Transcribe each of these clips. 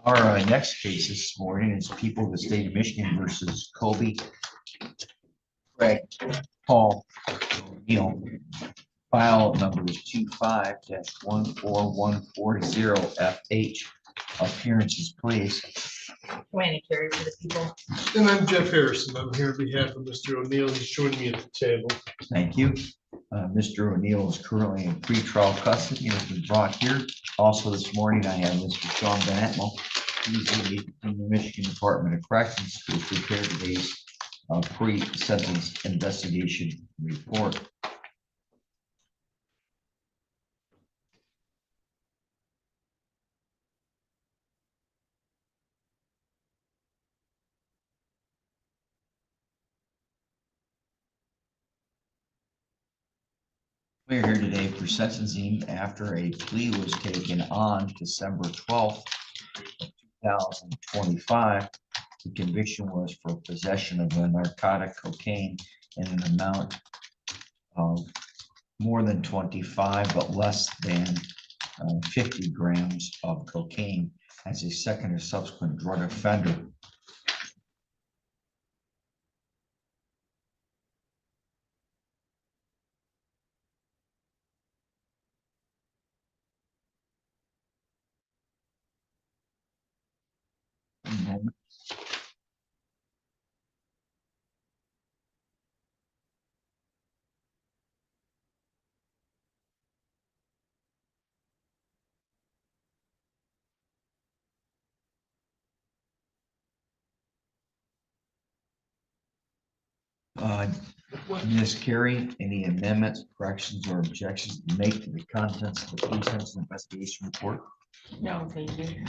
Our next case this morning is People of the State of Michigan versus Kobe, Craig, Paul, Neil. File number is 25-14140FH. Appearances, please. Joanna Carey for the people. And I'm Jeff Harrison. I'm here on behalf of Mr. O'Neill. He's joining me at the table. Thank you. Mr. O'Neill is currently in pretrial custody and has been brought here. Also this morning, I have Mr. Sean Bennett. He's from the Michigan Department of Corrections who has prepared today's pre-sentence investigation report. We're here today for sentencing after a plea was taken on December 12th, 2025. The conviction was for possession of a narcotic cocaine in an amount of more than 25 but less than 50 grams of cocaine as a second or subsequent drug offender. Ms. Carey, any amendments, corrections, or objections to make to the contents of the pre-sentence investigation report? No, thank you.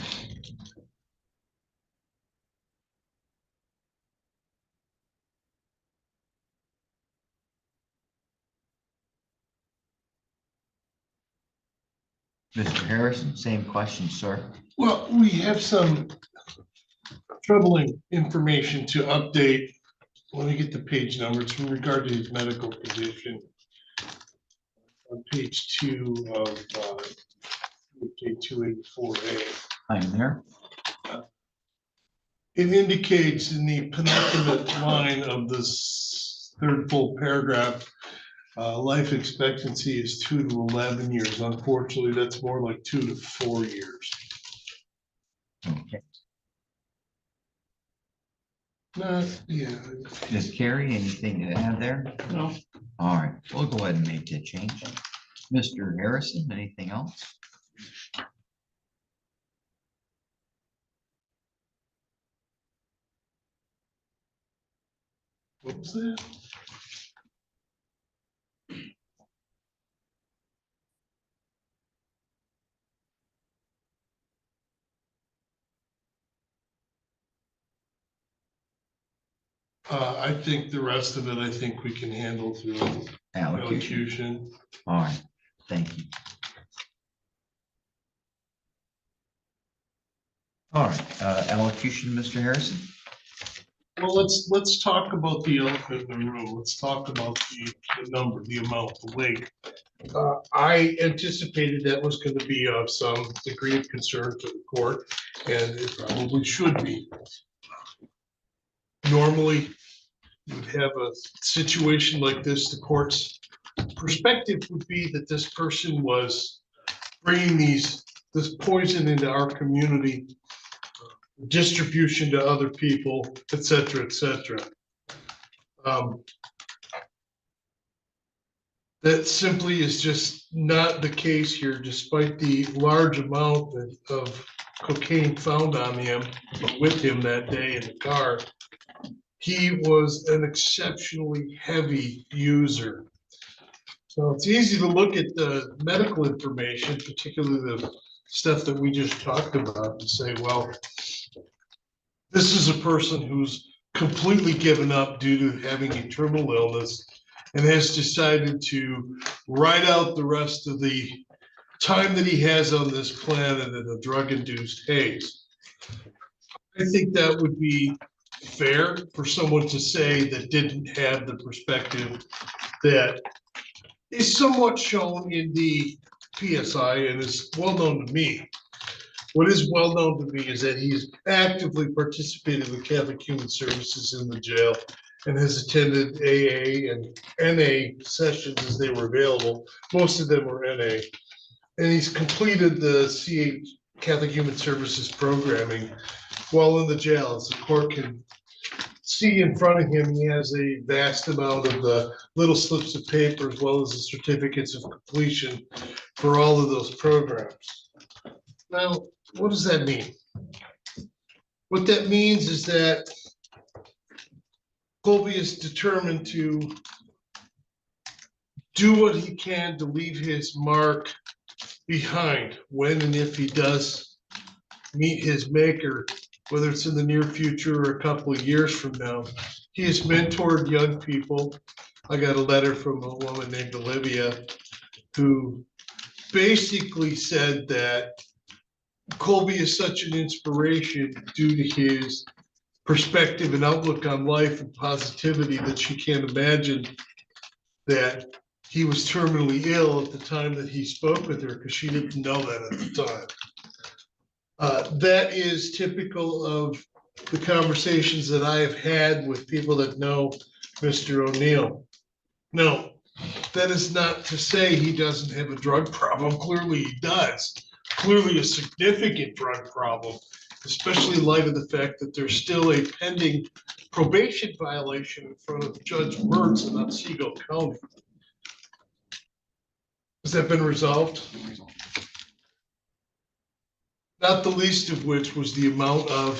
Mr. Harrison, same question, sir. Well, we have some troubling information to update. Let me get the page numbers in regard to his medical condition. On page 2 of 284A. I'm there. It indicates in the penultimate line of this third full paragraph, life expectancy is 2 to 11 years. Unfortunately, that's more like 2 to 4 years. Okay. Yeah. Ms. Carey, anything to add there? No. All right, we'll go ahead and make that change. Mr. Harrison, anything else? What was that? I think the rest of it, I think we can handle through allocution. All right, thank you. All right, allocution, Mr. Harrison. Well, let's talk about the elephant in the room. Let's talk about the number, the amount, the weight. I anticipated that was going to be of some degree of concern to the court, and it probably should be. Normally, you would have a situation like this. The court's perspective would be that this person was bringing this poison into our community, distribution to other people, et cetera, et cetera. That simply is just not the case here, despite the large amount of cocaine found on him, with him that day in the car. He was an exceptionally heavy user. So it's easy to look at the medical information, particularly the stuff that we just talked about, and say, well, this is a person who's completely given up due to having a terminal illness and has decided to ride out the rest of the time that he has on this planet in a drug-induced haze. I think that would be fair for someone to say that didn't have the perspective that is somewhat shown in the PSI and is well known to me, What is well known to me is that he's actively participated with Catholic Human Services in the jail and has attended AA and NA sessions as they were available. Most of them were NA. And he's completed the CH Catholic Human Services programming while in the jail. As the court can see in front of him, he has a vast amount of the little slips of paper as well as the certificates of completion for all of those programs. Now, what does that mean? What that means is that Colby is determined to do what he can to leave his mark behind when and if he does meet his maker, whether it's in the near future or a couple of years from now. He has mentored young people. I got a letter from a woman named Olivia who basically said that Colby is such an inspiration due to his perspective and outlook on life and positivity that she can't imagine that he was terminally ill at the time that he spoke with her, because she didn't know that at the time. That is typical of the conversations that I have had with people that know Mr. O'Neill. No, that is not to say he doesn't have a drug problem. Clearly he does. Clearly a significant drug problem, especially in light of the fact that there's still a pending probation violation in front of Judge Mertz in Otsego County. Has that been resolved? Not the least of which was the amount of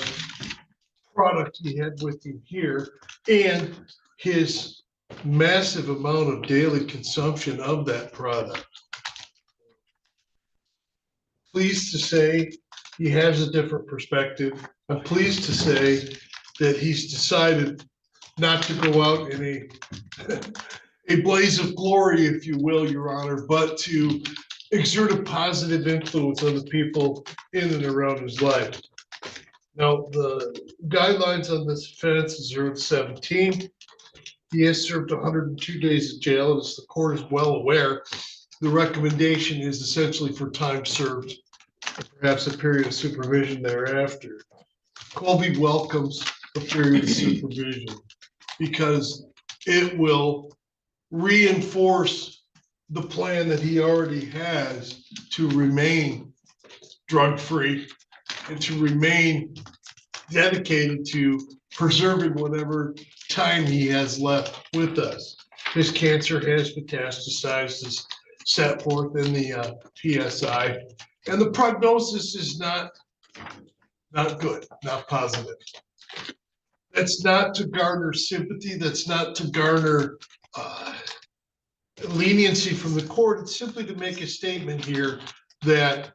product he had with him here and his massive amount of daily consumption of that product. Pleased to say he has a different perspective. I'm pleased to say that he's decided not to go out in a blaze of glory, if you will, Your Honor, but to exert a positive influence on the people in and around his life. Now, the guidelines on this offense is 0 to 17. He has served 102 days in jail, and as the court is well aware, the recommendation is essentially for time served, perhaps a period of supervision thereafter. Colby welcomes a period of supervision because it will reinforce the plan that he already has to remain drug-free and to remain dedicated to preserving whatever time he has left with us. His cancer has metastasized, as set forth in the PSI, and the prognosis is not good, not positive. That's not to garner sympathy. That's not to garner leniency from the court. It's simply to make a statement here that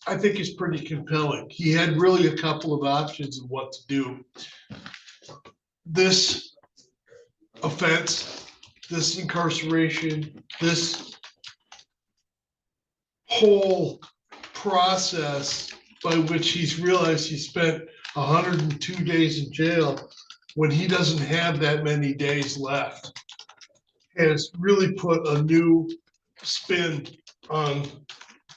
I think is pretty compelling. He had really a couple of options of what to do. This offense, this incarceration, this whole process by which he's realized he spent 102 days in jail when he doesn't have that many days left, has really put a new spin on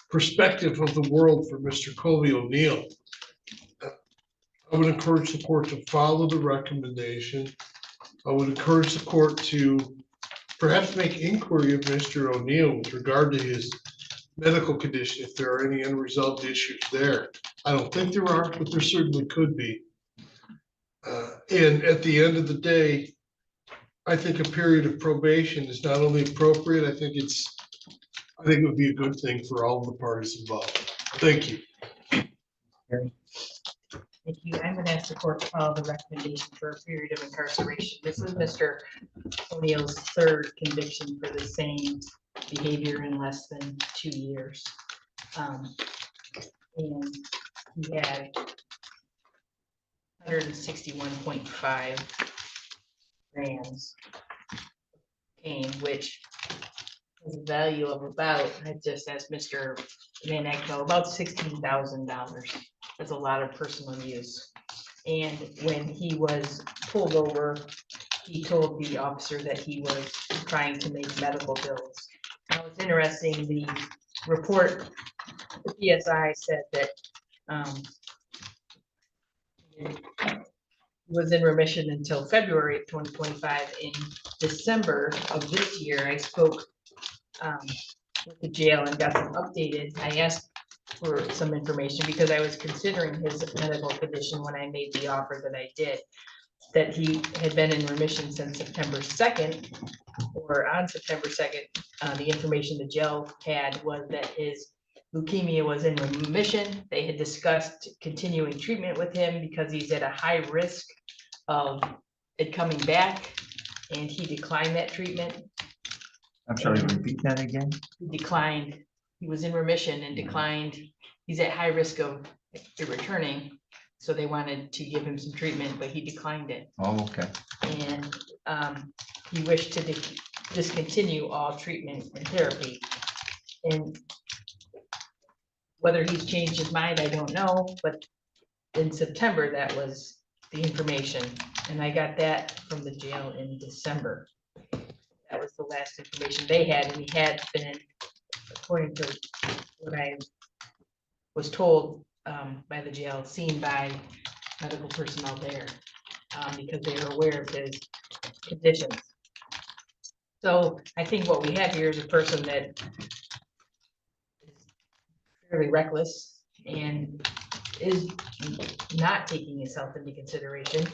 perspective of the world for Mr. Colby O'Neill. I would encourage the court to follow the recommendation. I would encourage the court to perhaps make inquiry of Mr. O'Neill with regard to his medical condition, if there are any unresolved issues there. I don't think there are, but there certainly could be. And at the end of the day, I think a period of probation is not only appropriate, I think it would be a good thing for all of the parties involved. Thank you. Thank you. I'm going to ask the court to follow the recommendation for a period of incarceration. This is Mr. O'Neill's third conviction for the same behavior in less than 2 years. And he had 161.5 grams cocaine, which has a value of about, I just asked Mr. Van Eckno, about $16,000. That's a lot of personal use. And when he was pulled over, he told the officer that he was trying to make medical bills. Now it's interesting, the report, the PSI said that Was in remission until February of 2025. In December of this year, I spoke with the jail and got some updated. I asked for some information because I was considering his medical condition when I made the offer that I did, that he had been in remission since September 2nd, or on September 2nd. The information the jail had was that his leukemia was in remission. They had discussed continuing treatment with him because he's at a high risk of it coming back, and he declined that treatment. I'm sorry, repeat that again? He declined, he was in remission and declined. He's at high risk of it returning, so they wanted to give him some treatment, but he declined it. Oh, okay. And he wished to discontinue all treatment and therapy. And whether he's changed his mind, I don't know, but in September, that was the information. And I got that from the jail in December. That was the last information they had, and he had been, according to what I was told by the jail, seen by medical personnel there, because they are aware of his conditions. So I think what we have here is a person that is fairly reckless and is not taking his health into consideration.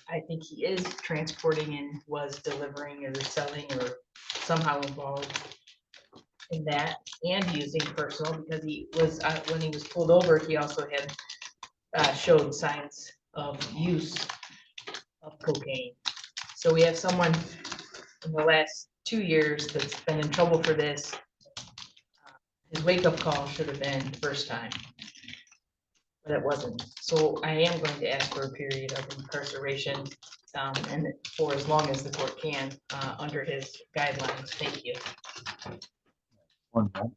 I think he is transporting and was delivering or selling or somehow involved in that, and using personal, because he was, when he was pulled over, he also had showed signs of use of cocaine. So we have someone in the last 2 years that's been in trouble for this. His wake-up call should have been the first time, but it wasn't. So I am going to ask for a period of incarceration, and for as long as the court can, under his guidelines. Thank you. One moment.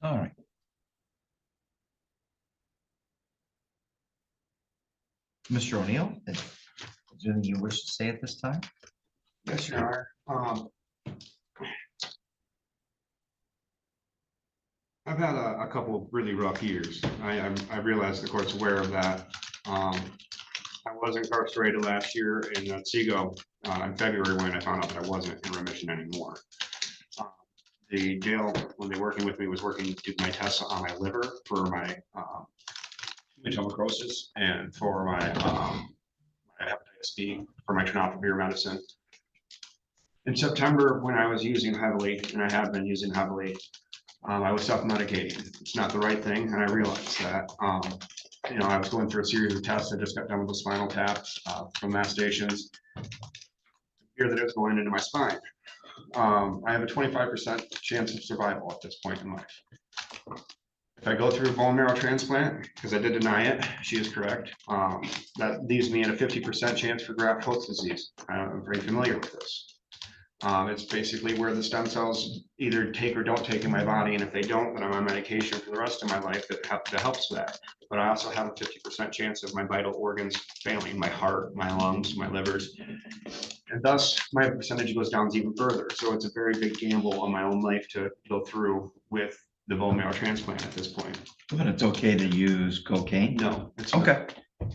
All right. Mr. O'Neill, is there anything you wish to say at this time? Yes, Your Honor. I've had a couple of really rough years. I realize the court's aware of that. I was incarcerated last year in Otsego in February when I found out that I wasn't in remission anymore. The jail, when they were working with me, was working to do my tests on my liver for my metamorphosis and for my hepatitis B, for my tenofovir medicine. In September, when I was using heavily, and I have been using heavily, I was self-medicating. It's not the right thing, and I realized that. You know, I was going through a series of tests. I just got done with the spinal tap from Mass Stations. Fear that it's going into my spine. I have a 25% chance of survival at this point in life. If I go through a bone marrow transplant, because I did deny it, she is correct, that leaves me at a 50% chance for graft-versus-host disease. I'm very familiar with this. It's basically where the stem cells either take or don't take in my body, and if they don't, then I'm on medication for the rest of my life that helps that. But I also have a 50% chance of my vital organs failing, my heart, my lungs, my livers, and thus my percentage goes down even further. So it's a very big gamble on my own life to go through with the bone marrow transplant at this point. But it's okay to use cocaine? No, it's not. Okay.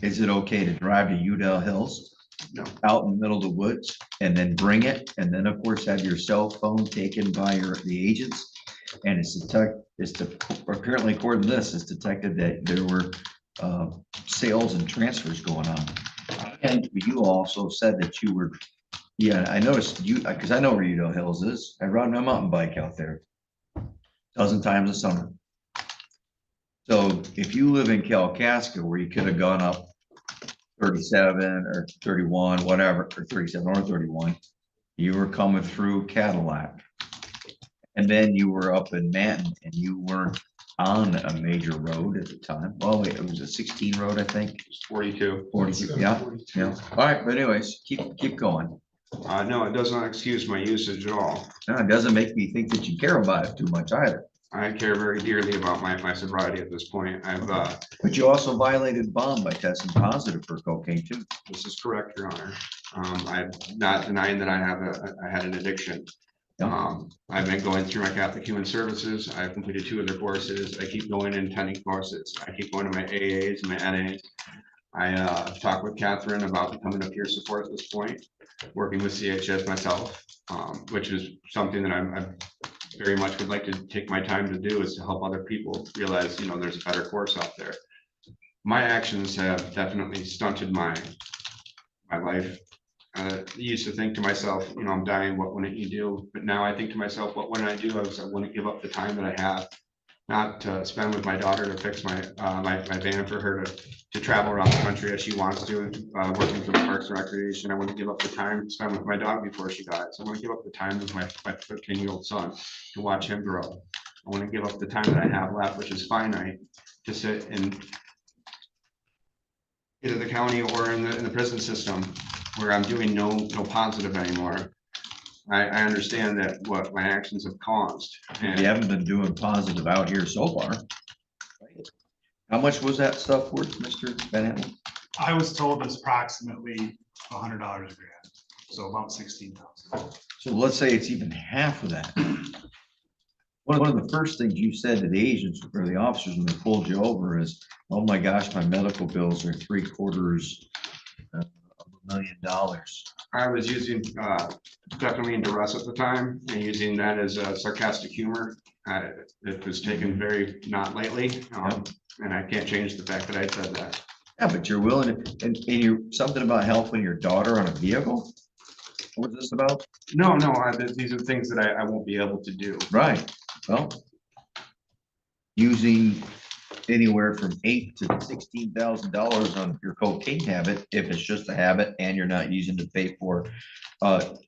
Is it okay to drive to Udall Hills? No. Out in the middle of the woods and then bring it, and then of course have your cell phone taken by the agents, and apparently according to this, it's detected that there were sales and transfers going on. And you also said that you were, yeah, I noticed you, because I know where Udall Hills is. I ride my mountain bike out there 12 times a summer. So if you live in Kalkaska where you could have gone up 37 or 31, whatever, or 37 or 31, you were coming through Cadillac. And then you were up in Manton and you weren't on a major road at the time. Well, it was a 16 road, I think. It's 42. 42, yeah, yeah. All right, but anyways, keep going. No, it does not excuse my usage at all. No, it doesn't make me think that you care about it too much either. I care very dearly about my sobriety at this point. But you also violated bond by testing positive for cocaine too. This is correct, Your Honor. I'm not denying that I had an addiction. I've been going through my Catholic Human Services. I've completed 2 other courses. I keep going and attending courses. I keep going to my AAs, my NAs. I've talked with Catherine about becoming a peer support at this point, working with CHS myself, which is something that I very much would like to take my time to do, is to help other people realize, you know, there's a better course out there. My actions have definitely stunted my life. I used to think to myself, you know, I'm dying, what wouldn't you do? But now I think to myself, what wouldn't I do? I wouldn't give up the time that I have, not to spend with my daughter to fix my van for her to travel around the country as she wants to, working for the Parks and Recreation. I wouldn't give up the time to spend with my dog before she dies. I want to give up the time with my 13-year-old son to watch him grow. I want to give up the time that I have left, which is finite, to sit in either the county or in the prison system where I'm doing no positive anymore. I understand that what my actions have caused. And You haven't been doing positive out here so far. How much was that stuff worth, Mr. Bennett? I was told it's approximately $100 a gram, so about 16,000. So let's say it's even half of that. One of the first things you said to the agents or the officers when they pulled you over is, oh my gosh, my medical bills are $750,000. I was using definitely in duress at the time and using that as a sarcastic humor. It was taken very not lightly, and I can't change the fact that I said that. Yeah, but you're willing to, and you're something about helping your daughter on a vehicle? What was this about? No, these are things that I won't be able to do. Right, well, using anywhere from $8,000 to $16,000 on your cocaine habit, if it's just a habit and you're not using to pay for,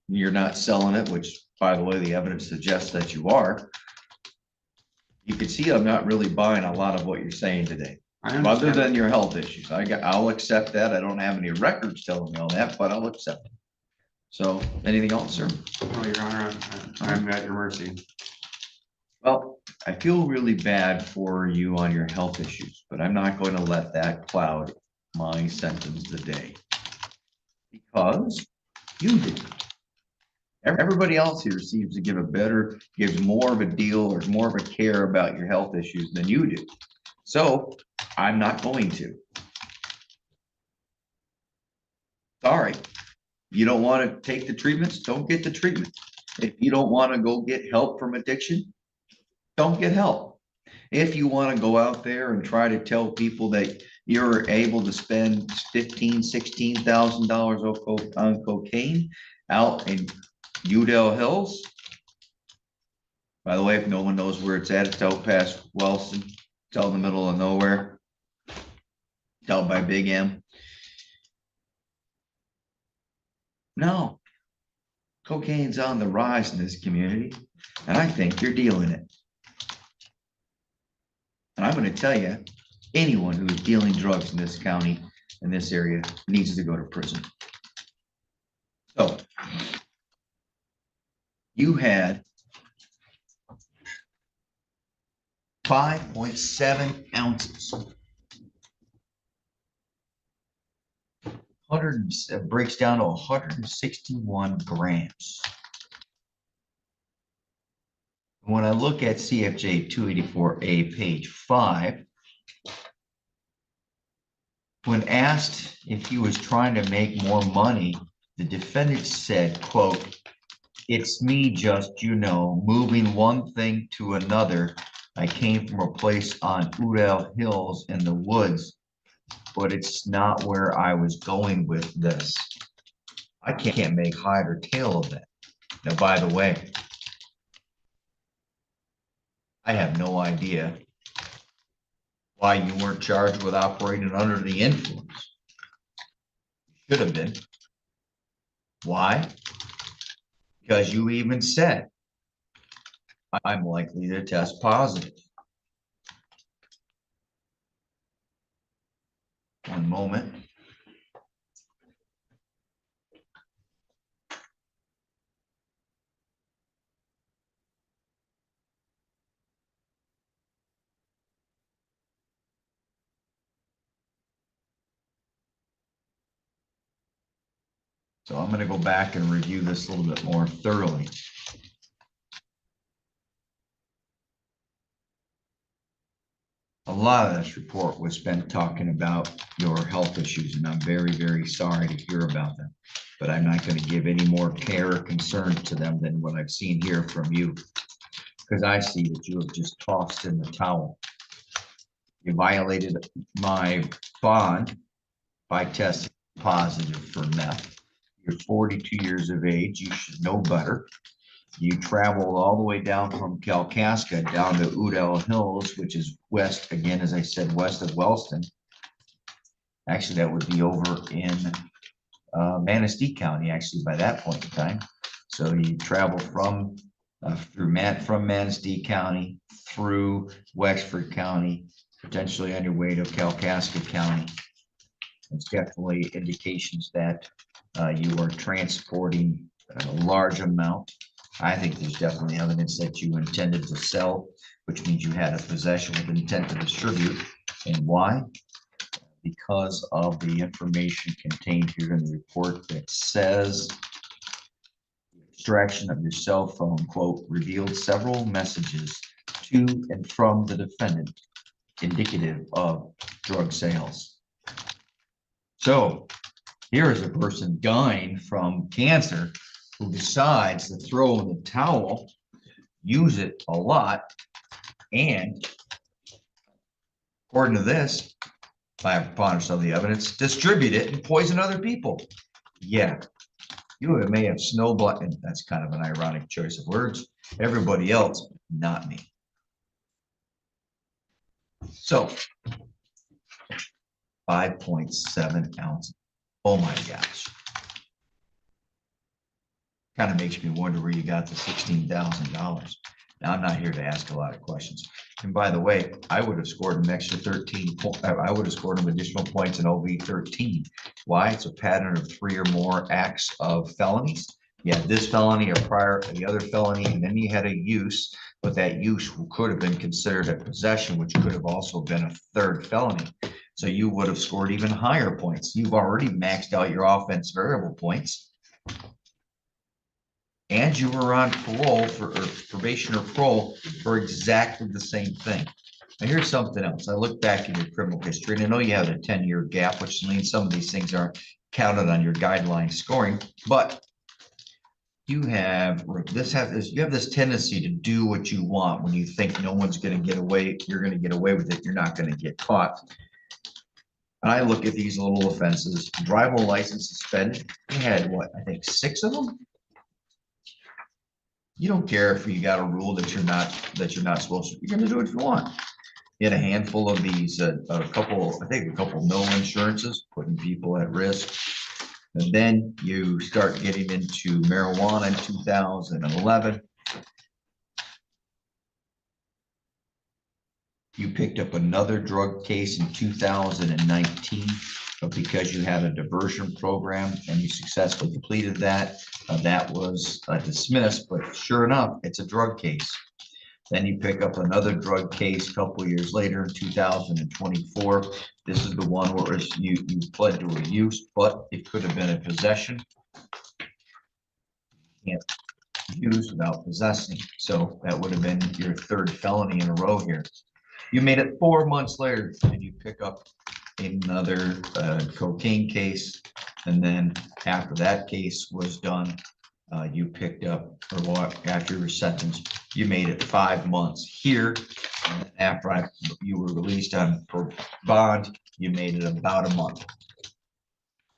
you're not selling it, which by the way, the evidence suggests that you are. You can see I'm not really buying a lot of what you're saying today, other than your health issues. I'll accept that. I don't have any records telling me all that, but I'll accept it. So anything else, sir? No, Your Honor, I'm at your mercy. Well, I feel really bad for you on your health issues, but I'm not going to let that cloud my sentence today. Because you did. Everybody else here seems to gives more of a deal or more of a care about your health issues than you do. So I'm not going to. Sorry. You don't want to take the treatments, don't get the treatment. If you don't want to go get help from addiction, don't get help. If you want to go out there and try to tell people that you're able to spend $15,000, $16,000 on cocaine out in Udell Hills. By the way, if no one knows where it's at, it's out past Wellston. It's out in the middle of nowhere. It's out by Big M. No. Cocaine's on the rise in this community, and I think you're dealing it. And I'm going to tell you, anyone who is dealing drugs in this county, in this area, needs to go to prison. So, you had 5.7 ounces. Breaks down to 161 grams. When I look at CFJ 284A, page 5, when asked if he was trying to make more money, the defendant said, quote, "It's me just, you know, moving one thing to another. I came from a place on Udell Hills in the woods, but it's not where I was going with this. I can't make hide or tail of that." Now, by the way, I have no idea why you weren't charged with operating under the influence. Should have been. Why? Because you even said, I'm likely to test positive. One moment. So I'm going to go back and review this a little bit more thoroughly. A lot of this report was spent talking about your health issues, and I'm very, very sorry to hear about them. But I'm not going to give any more care or concern to them than what I've seen here from you. Because I see that you have just tossed in the towel. You violated my bond by testing positive for meth. You're 42 years of age. You should know better. You traveled all the way down from Kalkaska down to Udall Hills, which is west, again, as I said, west of Wellston. Actually, that would be over in Manistee County, actually, by that point in time. So you travel from Manistee County through Wexford County, potentially on your way to Kalkaska County. It's definitely indications that you are transporting a large amount. I think there's definitely evidence that you intended to sell, which means you had a possession with intent to distribute. And why? Because of the information contained here in the report that says extraction of your cell phone, quote, revealed several messages to and from the defendant indicative of drug sales. So here is a person dying from cancer who decides to throw in the towel, use it a lot, and according to this, by a preponderance of the evidence, distribute it and poison other people. Yeah, you may have snowblind, and that's kind of an ironic choice of words. Everybody else, not me. So 5.7 ounces. Oh my gosh. Kind of makes me wonder where you got the $16,000. Now, I'm not here to ask a lot of questions. And by the way, I would have scored an extra 13 points. I would have scored them additional points in OV 13. Why? It's a pattern of 3 or more acts of felonies. You had this felony or prior to the other felony, and then you had a use, but that use could have been considered a possession, which could have also been a third felony. So you would have scored even higher points. You've already maxed out your offense variable points. And you were on parole or probation or parole for exactly the same thing. Now here's something else. I look back in your criminal history, and I know you have a 10-year gap, which means some of these things aren't counted on your guideline scoring, but you have this tendency to do what you want when you think no one's going to get away. You're going to get away with it. You're not going to get caught. And I look at these little offenses. Driver's license suspended. You had what? I think 6 of them. You don't care if you got a rule that you're not supposed to. You're going to do what you want. You had a handful of these, a couple no insurances, putting people at risk. And then you start getting into marijuana in 2011. You picked up another drug case in 2019, but because you had a diversion program and you successfully completed that, that was dismissed, but sure enough, it's a drug case. Then you pick up another drug case a couple of years later in 2024. This is the one where you pled to a use, but it could have been a possession. You can't use without possessing. So that would have been your 3rd felony in a row here. You made it 4 months later and you pick up another cocaine case. And then after that case was done, you picked up, or what, after you were sentenced, you made it 5 months here. And after you were released on bond, you made it about a month.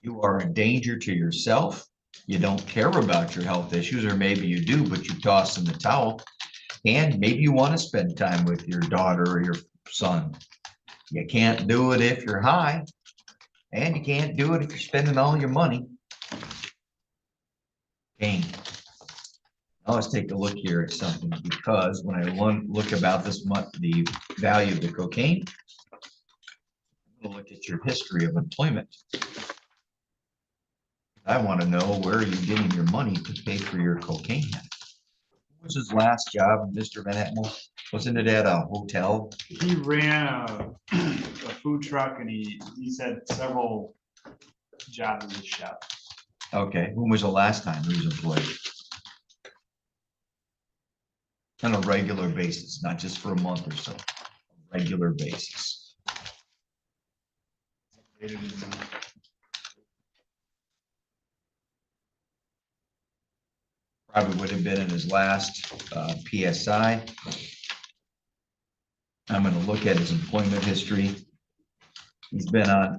You are a danger to yourself. You don't care about your health issues, or maybe you do, but you toss in the towel. And maybe you want to spend time with your daughter or your son. You can't do it if you're high, and you can't do it if you're spending all your money. Cocaine. Now let's take a look here at something, because when I look about this month, the value of the cocaine, I'm gonna look at your history of employment. I want to know where are you getting your money to pay for your cocaine? What was his last job, Mr. Van Etmel? Wasn't it at a hotel? He ran a food truck and he said several jobs as a chef. Okay, when was the last time he was employed? On a regular basis, not just for a month or so, regular basis. They didn't know. Probably would have been in his last PSI. I'm gonna look at his employment history. He's been on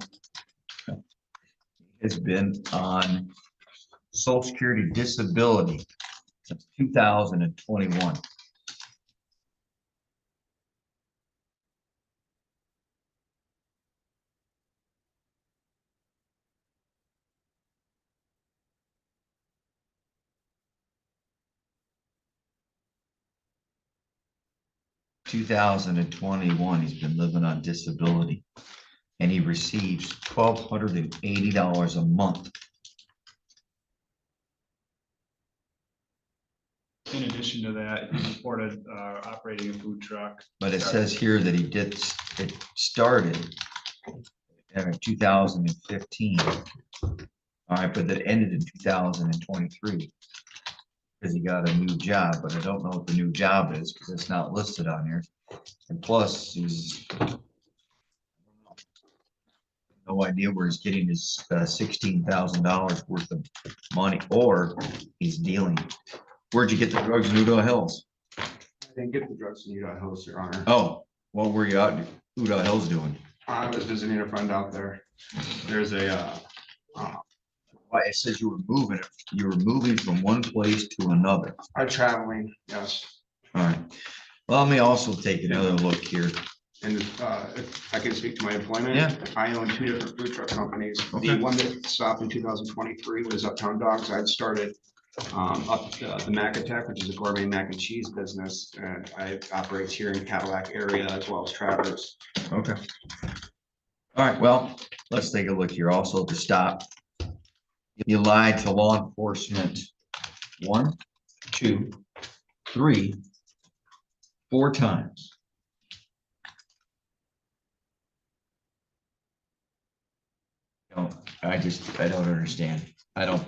Social Security disability since 2021. He's been living on disability, and he receives $1,280 a month. In addition to that, he reported operating a food truck. But it says here that it started in 2015. All right, but that ended in 2023. Because he got a new job, but I don't know what the new job is because it's not listed on here. And plus, he's no idea where he's getting his $16,000 worth of money, or he's dealing. Where'd you get the drugs in Udall Hills? I didn't get the drugs in Utah Hills, Your Honor. Oh, what were you out in Udall Hills doing? I was visiting a friend out there. There's a, Why, it says you were moving from one place to another. I'm traveling, yes. All right. Well, let me also take another look here. And if I can speak to my employment. Yeah. I own 2 different food truck companies. Okay. The one that stopped in 2023 was Uptown Dogs. I'd started the Mac Attack, which is a gourmet mac and cheese business. And I operate here in the Cadillac area as well as Traverse. Okay. All right, well, let's take a look here also to stop. You lied to law enforcement 1, 2, 3, 4 times. I don't understand. I don't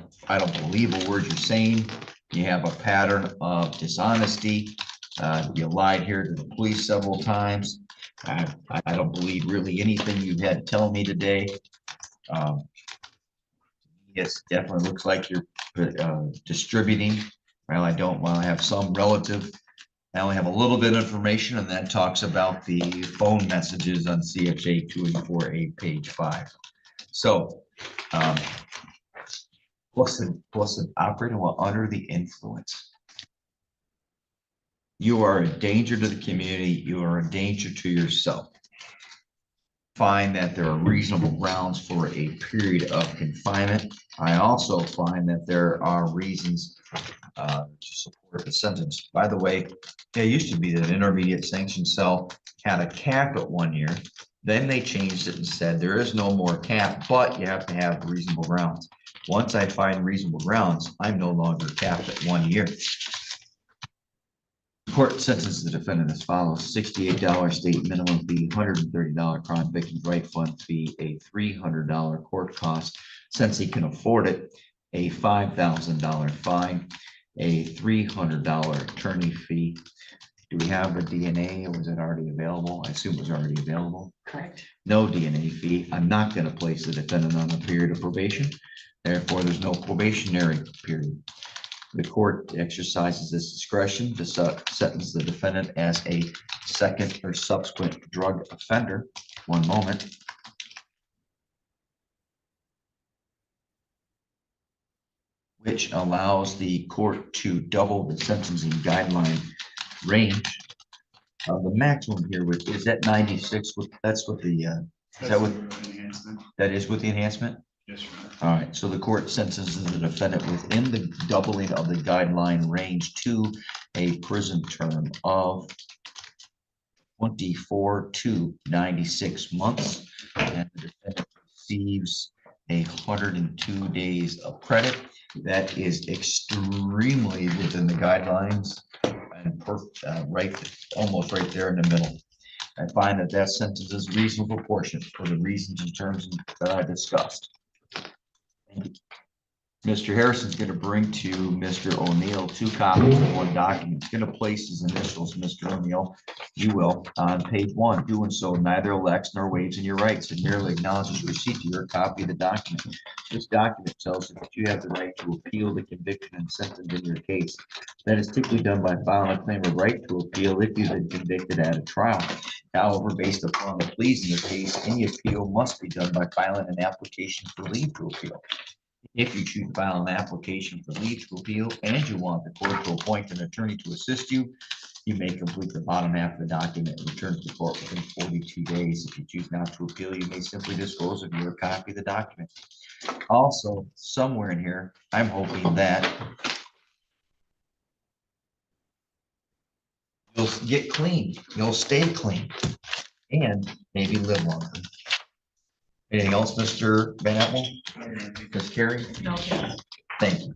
believe a word you're saying. You have a pattern of dishonesty. You lied here to the police several times. I don't believe really anything you've had to tell me today. Yes, definitely looks like you're distributing. Well, I don't. Well, I have some relative. I only have a little bit of information, and that talks about the phone messages on CFA 284A, page 5. So, plus an operating while under the influence. You are a danger to the community. You are a danger to yourself. Find that there are reasonable grounds for a period of confinement. I also find that there are reasons to support the sentence. By the way, it used to be that an intermediate sanction cell had a cap at 1 year. Then they changed it and said there is no more cap, but you have to have reasonable grounds. Once I find reasonable grounds, I'm no longer capped at 1 year. Court sentences the defendant as follows: $68 state minimum fee, $130 crime victim right fund fee, a $300 court cost, since he can afford it, a $5,000 fine, a $300 attorney fee. Do we have a DNA, or was it already available? I assume it was already available. Correct. No DNA fee. I'm not going to place the defendant on a period of probation. Therefore, there's no probationary period. The court exercises its discretion to sentence the defendant as a second or subsequent drug offender. One moment. Which allows the court to double the sentencing guideline range The maximum here with, is that 96, that's what the, is that what, Enhancement. that is with the enhancement? Yes, sir. All right, so the court sentences the defendant within the doubling of the guideline range to a prison term of 24 to 96 months. And the defendant receives 102 days of credit. That is extremely within the guidelines and almost right there in the middle. I find that that sentence is reasonable portion for the reasons and terms that I discussed. Mr. Harrison's going to bring to Mr. O'Neill 2 copies of 1 document. He's going to place his initials, Mr. O'Neill, you will, on page 1. Doing so neither elects nor waives in your rights and merely acknowledges receipt of your copy of the document. This document tells you that you have the right to appeal the conviction and sentence in your case. That is typically done by filing a claim of right to appeal if you've been convicted at a trial. However, based upon the pleas in the case, any appeal must be done by filing an application for leave to appeal. If you choose to file an application for leave to appeal and you want the court to appoint an attorney to assist you, you may complete the bottom half of the document and return to the court within 42 days. If you choose not to appeal, you may simply dispose of your copy of the document. Also, somewhere in here, I'm hoping that you'll get clean, you'll stay clean, and maybe live longer. Anything else, Mr. Van Apple? Ms. Carey? No, yes. Thank you.